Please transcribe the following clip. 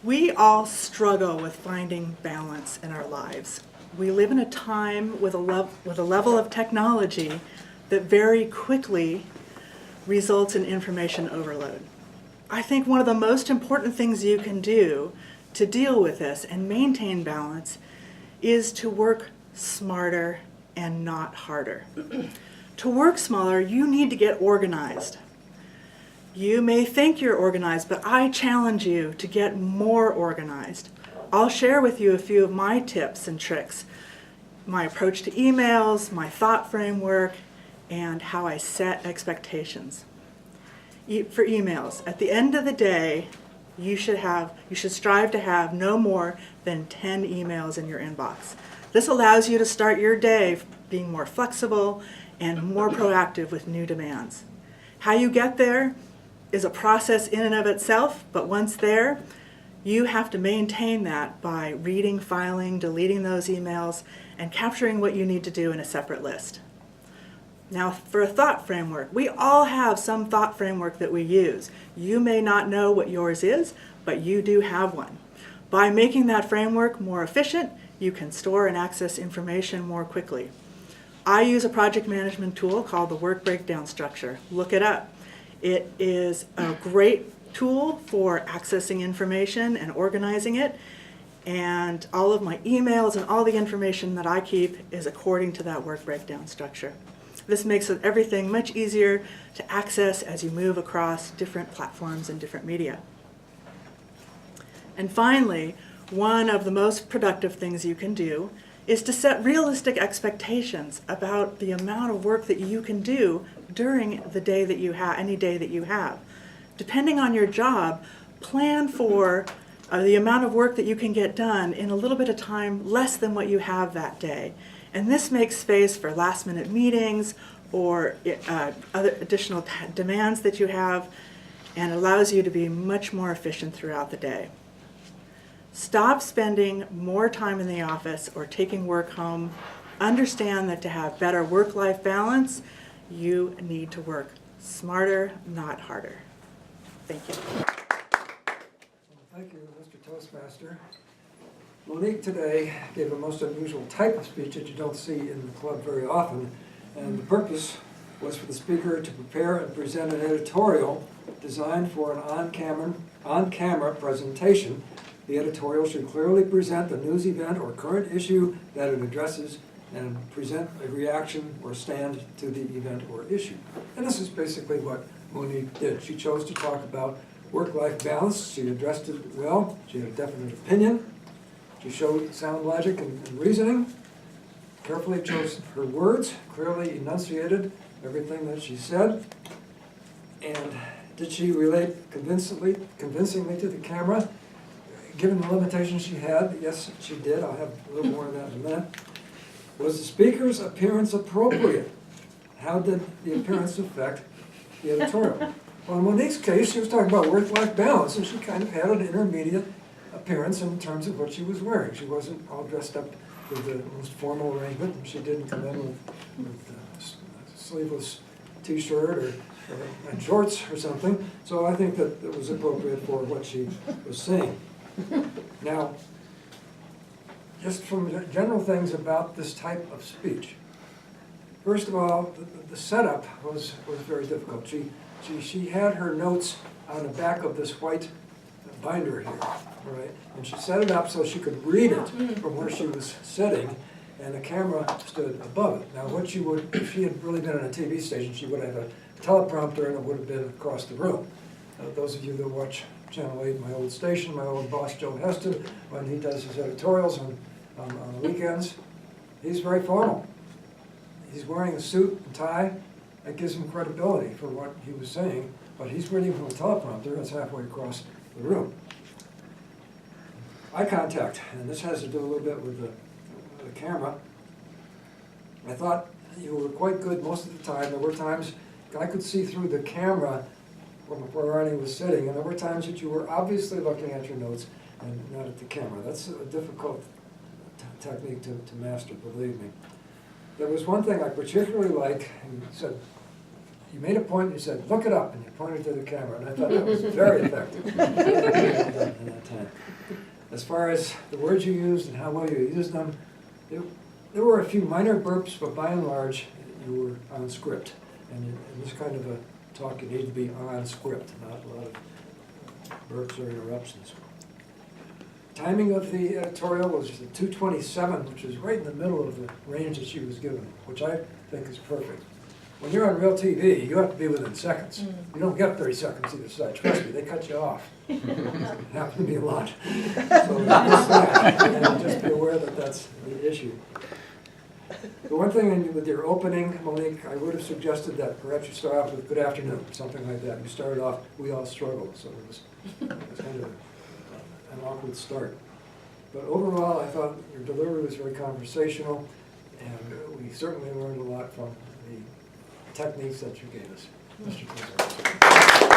We all struggle with finding balance in our lives. We live in a time with a level of technology that very quickly results in information overload. I think one of the most important things you can do to deal with this and maintain balance is to work smarter and not harder. To work smaller, you need to get organized. You may think you're organized, but I challenge you to get more organized. I'll share with you a few of my tips and tricks, my approach to emails, my thought framework, and how I set expectations. For emails, at the end of the day, you should strive to have no more than 10 emails in your inbox. This allows you to start your day being more flexible and more proactive with new demands. How you get there is a process in and of itself, but once there, you have to maintain that by reading, filing, deleting those emails, and capturing what you need to do in a separate list. Now, for a thought framework, we all have some thought framework that we use. You may not know what yours is, but you do have one. By making that framework more efficient, you can store and access information more quickly. I use a project management tool called the Work Breakdown Structure. Look it up. It is a great tool for accessing information and organizing it, and all of my emails and all the information that I keep is according to that work breakdown structure. This makes everything much easier to access as you move across different platforms and different media. And finally, one of the most productive things you can do is to set realistic expectations about the amount of work that you can do during the day that you have, any day that you have. Depending on your job, plan for the amount of work that you can get done in a little bit of time less than what you have that day. And this makes space for last-minute meetings or other additional demands that you have, and allows you to be much more efficient throughout the day. Stop spending more time in the office or taking work home. Understand that to have better work-life balance, you need to work smarter, not harder. Thank you. Thank you, Mr. Toastmaster. Monique today gave a most unusual type of speech that you don't see in the club very often, and the purpose was for the speaker to prepare and present an editorial designed for an on-camera presentation. The editorial should clearly present the news event or current issue that it addresses and present a reaction or stand to the event or issue. And this is basically what Monique did. She chose to talk about work-life balance. She addressed it well. She had a definite opinion. She showed sound logic and reasoning, carefully chose her words, clearly enunciated everything that she said. And did she relate convincingly to the camera? Given the limitations she had, yes, she did. I'll have a little more of that in a minute. Was the speaker's appearance appropriate? How did the appearance affect the editorial? Well, in Monique's case, she was talking about work-life balance, and she kind of had an intermediate appearance in terms of what she was wearing. She wasn't all dressed up with the most formal arrangement, and she didn't come in with a sleeveless T-shirt and shorts or something. So I think that it was appropriate for what she was saying. Now, just from general things about this type of speech. First of all, the setup was very difficult. She had her notes on the back of this white binder here, right? And she set it up so she could read it from where she was sitting, and the camera stood above it. Now, what she would, if she had really been on a TV station, she would have a teleprompter, and it would have been across the room. Those of you that watch Channel 8, my old station, my old boss, Joe Heston, when he does his editorials on the weekends, he's very formal. He's wearing a suit and tie. That gives him credibility for what he was saying, but he's reading from a teleprompter that's halfway across the room. Eye contact, and this has to do a little bit with the camera. I thought you were quite good most of the time. There were times I could see through the camera from where Arnie was sitting, and there were times that you were obviously looking at your notes and not at the camera. That's a difficult technique to master, believe me. There was one thing I particularly like, and said you made a point and you said, look it up, and you pointed to the camera, and I thought that was very effective in that time. As far as the words you used and how well you used them, there were a few minor burps, but by and large, you were on script. And in this kind of a talk, you need to be on script, not a lot of burps or interruptions. Timing of the editorial was the 2:27, which is right in the middle of the range that she was given, which I think is perfect. When you're on real TV, you have to be within seconds. You don't get 30 seconds either side. Trust me, they cut you off. It happens to be a lot. So just be aware that that's the issue. The one thing with your opening, Monique, I would have suggested that perhaps you start off with good afternoon, something like that. You started off, we all struggled, so it was kind of an awkward start. But overall, I thought your delivery was very conversational, and we certainly learned a lot from the techniques that you gave us. Mr. President.